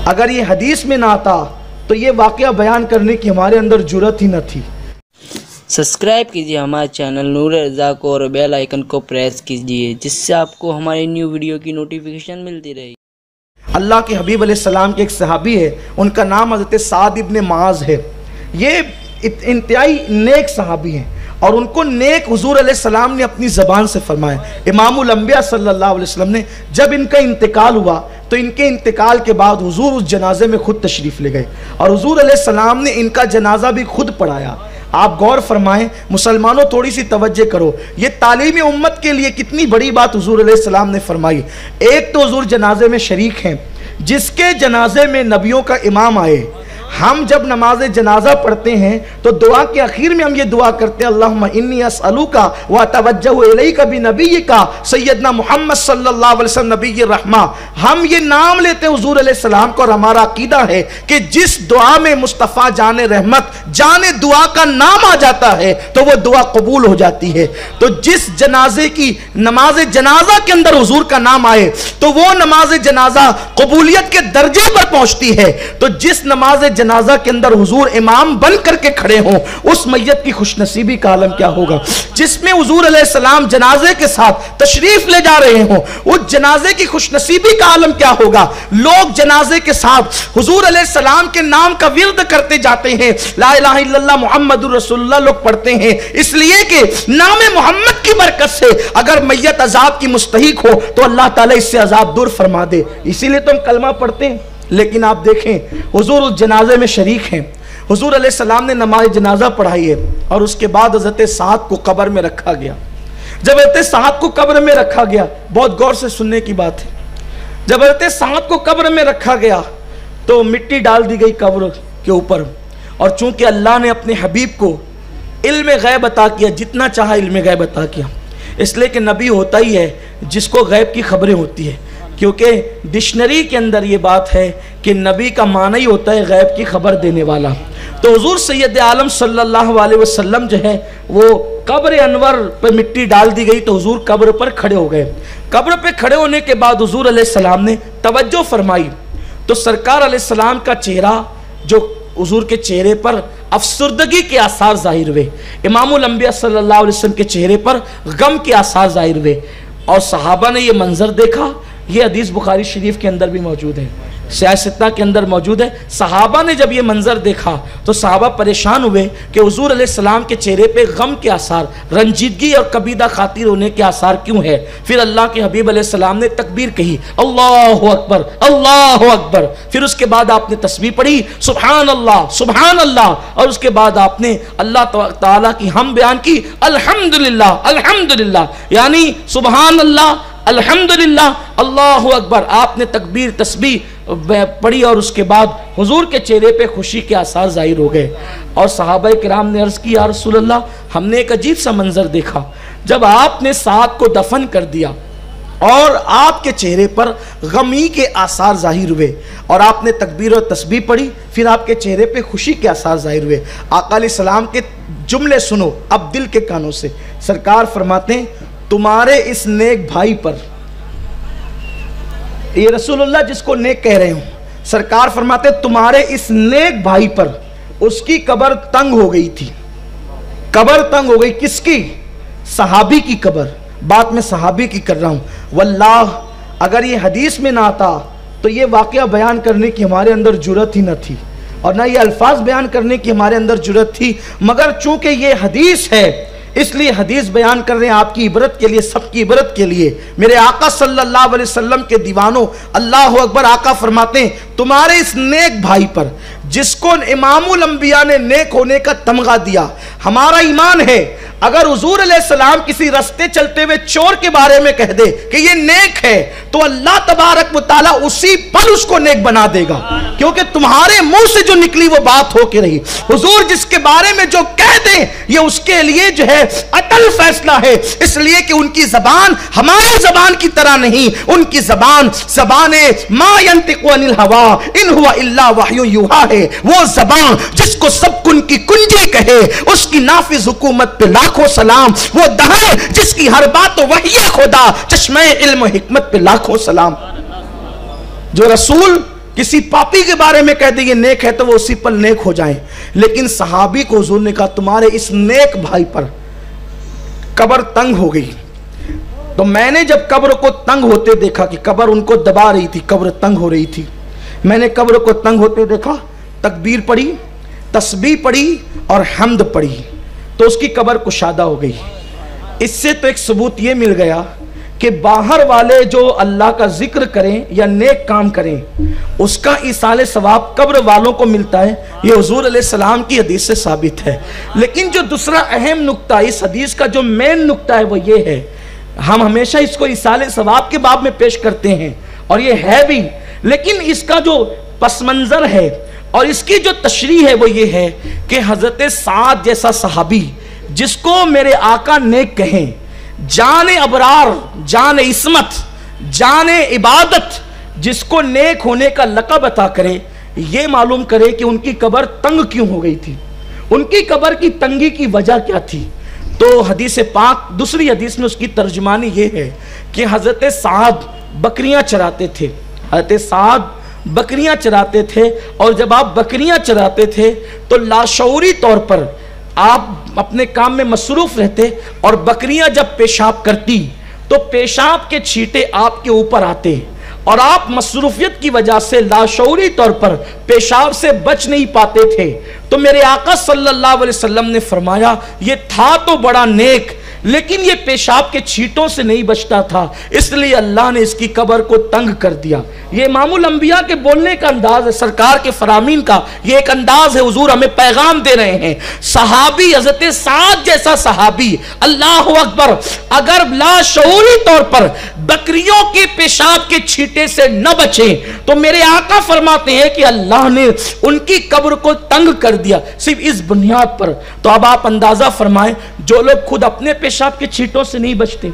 अगर ये हदीस में ना आता तो ये वाक़या बयान करने की हमारे अंदर जुर्रत ही न थी। सब्सक्राइब कीजिए हमारे चैनल नूर रज़ा को और बेल आइकन को प्रेस कीजिए, जिससे आपको हमारी न्यू वीडियो की नोटिफिकेशन मिलती रहेगी। अल्लाह के हबीब अलैहिस्सलाम के एक सहाबी है, उनका नाम हज़रत साद इब्न मुआज़ है। ये इंतहाई नेक सहाबी हैं और उनको नेक हुजूर अलैहिस्सलाम ने अपनी ज़बान से फरमाया। इमामुल अंबिया सल्लल्लाहु अलैहि वसल्लम ने जब इनका इंतकाल हुआ तो इनके इंतकाल के बाद हुजूर उस जनाजे में खुद तशरीफ़ ले गए और हुजूर अलैहिस्सलाम ने इनका जनाजा भी खुद पढ़ाया। आप गौर फरमाएं, मुसलमानों थोड़ी सी तवज्जो करो, ये तालीम उम्मत के लिए कितनी बड़ी बात हुजूर अलैहिस्सलाम ने फरमाई। एक तो हुजूर जनाजे में शरीक हैं, जिसके जनाजे में नबियों का इमाम आए। हम जब नमाज जनाजा पढ़ते हैं तो दुआ के आखिर में हम ये दुआ करते हैं, अल्लाहुम्मा इन्नी अस्अलुका व अतवज्जहु इलैका बिनबिय्यिका सय्यदना मुहम्मद सल्लल्लाहु अलैहि वसल्लम नबिय्यिर रहमा। हम ये नाम लेते हैं हुजूर अलैहिस्सलाम को और हमारा अकीदा है कि जिस दुआ में मुस्तफ़ा जाने रहमत जाने दुआ का नाम आ जाता है तो वो दुआ कबूल हो जाती है। तो जिस जनाजे की नमाज जनाजा के अंदर हुजूर का नाम आए तो वो नमाज जनाजा कबूलियत के दर्जे पर पहुंचती है। तो जिस नमाज जनाजा के अंदर हुजूर इमाम बन करके खड़े हों, उस मैयत की खुशनसीबी का आलम क्या होगा। जिसमें हुजूर अलैहिस्सलाम जनाजे के साथ तशरीफ ले जा रहे हों, उस जनाजे की खुशनसीबी का आलम क्या होगा। लोग जनाजे के साथ हुजूर अलैहिस्सलाम के नाम का विर्द करते जाते हैं, ला इलाहा इल्लल्लाह मुहम्मदुर रसूलुल्लाह लोग पढ़ते हैं, इसलिए कि नाम मोहम्मद की बरकत से अगर मैयत अजाब की मुस्तहिक हो तो अल्लाह ताला इससे अजाब दूर फरमा दे। इसीलिए तो हम कलमा पढ़ते हैं। लेकिन आप देखें, हुजूर उस जनाजे में शरीक हैं, हुजूर अलैहिस्सलाम ने नमाज जनाजा पढ़ाई है और उसके बाद हज़रत साद को कब्र में रखा गया। जब हज़रत साद को कब्र में रखा गया, बहुत गौर से सुनने की बात है, जब हज़रत साद को कब्र में रखा गया तो मिट्टी डाल दी गई कब्र के ऊपर। और चूंकि अल्लाह ने अपने हबीब को इल्म गैब अता किया, जितना चाहा इल्म गैब अता किया, इसलिए कि नबी होता ही है जिसको गैब की खबरें होती है। क्योंकि डिक्शनरी के अंदर ये बात है कि नबी का माना ही होता है गैब की खबर देने वाला। तो हुजूर सैयद आलम सल्लल्लाहु अलैहि वसल्लम जो है वो कब्र अनवर पर मिट्टी डाल दी गई तो हुजूर कब्र पर खड़े हो गए। कब्र पे खड़े होने के बाद हुजूर अलैहिस्सलाम ने तवज्जो फरमाई तो सरकार अलैहिस्सलाम का चेहरा, जो हुजूर के चेहरे पर अफसरदगी के आसार जाहिर हुए, इमामुल अंबिया सल्लल्लाहु अलैहि वसल्लम के चेहरे पर गम के आसार जाहिर हुए। और सहाबा ने यह मंजर देखा। ये हदीस बुखारी शरीफ के अंदर भी मौजूद है, सियासत्ता के अंदर मौजूद है। सहाबा ने जब ये मंजर देखा तो सहाबा परेशान हुए कि हुजूर अलैहिस्सलाम के चेहरे पे गम के आसार, रंजीदगी और कबीदा खातिर होने के आसार क्यों है। फिर अल्लाह के हबीब अलैहिस्सलाम ने तकबीर कही, अल्लाहु अकबर अल्लाहु अकबर। फिर उसके बाद आपने तस्बीह पढ़ी, सुभान अल्लाह सुभान अल्लाह। और उसके बाद आपने अल्लाह ताला की हम बयान की, अल्हम्दुलिल्लाह अल्हम्दुलिल्लाह, यानी सुभान अल्लाह अल्हम्दुलिल्लाह अल्लाहु अकबर। आपने तकबीर तस्बीह पढ़ी और उसके बाद हुजूर के चेहरे पे खुशी के आसार जाहिर हो गए। और सहाबा किराम ने अर्ज़ की, या रसूल अल्लाह, हमने एक अजीब सा मंजर देखा। जब आपने साद को दफन कर दिया और आपके चेहरे पर गमी के आसार जाहिर हुए और आपने तकबीर और तस्बीह पढ़ी, फिर आपके चेहरे पे खुशी के आसार जाहिर हुए। आका अलैहिस्सलाम के जुमले सुनो अब दिल के कानों से। सरकार फरमाते हैं, तुम्हारे इस नेक भाई पर, ये रसूलुल्लाह जिसको नेक कह रहे हो, सरकार फरमाते तुम्हारे इस नेक भाई पर उसकी कब्र तंग हो गई थी। कब्र तंग हो गई किसकी? सहाबी की कब्र। बात मैं सहाबी की कर रहा हूं। वल्लाह अगर ये हदीस में ना आता तो ये वाक़या बयान करने की हमारे अंदर जुर्रत ही न थी और ना ये अल्फाज बयान करने की हमारे अंदर जुर्रत थी। मगर चूंकि ये हदीस है इसलिए हदीस बयान कर रहे हैं आपकी इबरत के लिए, सबकी इबरत के लिए। मेरे आका सल्लल्लाहु अलैहि वसल्लम के दीवानों, अल्लाहु अकबर। आका फरमाते हैं तुम्हारे इस नेक भाई पर जिसको इमामुल अंबिया ने नेक होने का तमगा दिया। हमारा ईमान है अगर हुजूर अलैहिस्सलाम किसी रास्ते चलते हुए चोर के बारे में कह दे कि ये नेक है तो अल्लाह तबारक व तआला उसी पल उसको नेक बना देगा, क्योंकि तुम्हारे मुंह से जो निकली वो बात होके रही। हुजूर जिसके बारे में जो कह दे ये उसके लिए जो है अटल फैसला है, इसलिए कि उनकी जबान हमारी जबान की तरह नहीं। उनकी जबान ज़बाने मा यंतिकु अनिल हवा इन हुवा इल्ला वहयु युहा है। वो जबान जिसको सब कुन की कुंजी कहे, उसकी नाफिज हुकूमत पे लाखों सलाम। वो दहर जिसकी हर बात तो वही खुदा, चश्मे इल्म हिकमत पे लाखों सलाम। जो रसूल किसी पापी के बारे में कह दे ये नेक है तो वो उसी पर नेक हो जाए। लेकिन सहाबी को हुजूर ने कहा तुम्हारे इस नेक भाई पर कब्र तंग हो गई। तो मैंने जब कब्र को तंग होते देखा कि कब्र उनको दबा रही थी, कब्र तंग हो रही थी, मैंने कब्र को तंग होते देखा, तकबीर पढ़ी, तस्बीह पढ़ी और हम्द पढ़ी, तो उसकी कब्र कुशादा हो गई। इससे तो एक सबूत ये मिल गया कि बाहर वाले जो अल्लाह का जिक्र करें या नेक काम करें उसका इसाले सवाब कब्र वालों को मिलता है। ये हुजूर अलैहिस्सलाम की हदीस से साबित है। लेकिन जो दूसरा अहम नुक्ता, इस हदीस का जो मेन नुक्ता है वो ये है, हम हमेशा इसको इसाले सवाब के बाब में पेश करते हैं और ये है भी, लेकिन इसका जो पस मंजर है और इसकी जो तशरीह है वो ये है कि हजरत साद जैसा सहाबी जिसको मेरे आका नेक कहें, जाने अबरार, जाने इस्मत, जाने इबादत, जिसको नेक होने का लक़ब अता करे, ये मालूम करे कि उनकी कब्र तंग क्यों हो गई थी, उनकी कब्र की तंगी की वजह क्या थी। तो हदीस पाक दूसरी हदीस में उसकी तर्जुमानी ये है कि हजरत साद बकरियां चराते थे, हजरत साद बकरियां चराते थे, और जब आप बकरियां चराते थे तो लाशऊरी तौर पर आप अपने काम में मसरूफ रहते, और बकरियां जब पेशाब करती तो पेशाब के छींटे आपके ऊपर आते और आप मसरूफियत की वजह से लाशऊरी तौर पर पेशाब से बच नहीं पाते थे। तो मेरे आका सल्लल्लाहु अलैहि वसल्लम ने फरमाया ये था तो बड़ा नेक, लेकिन ये पेशाब के छींटों से नहीं बचता था, इसलिए अल्लाह ने इसकी कब्र को तंग कर दिया। ये इमामुल अंबिया के बोलने का अंदाज है, सरकार के फरामीन का ये एक अंदाज है। हुजूर हमें पैगाम दे रहे हैं, सहाबी हजरत साद जैसा सहाबी, अल्लाह अकबर, अगर लाशऊरी तौर पर बकरियों के पेशाब के छींटे से न बचे तो मेरे आका फरमाते हैं कि अल्लाह ने उनकी कब्र को तंग कर दिया, सिर्फ इस बुनियाद पर। तो अब आप अंदाजा फरमाएं, जो लोग खुद अपने पेशाब के छींटों से नहीं बचते,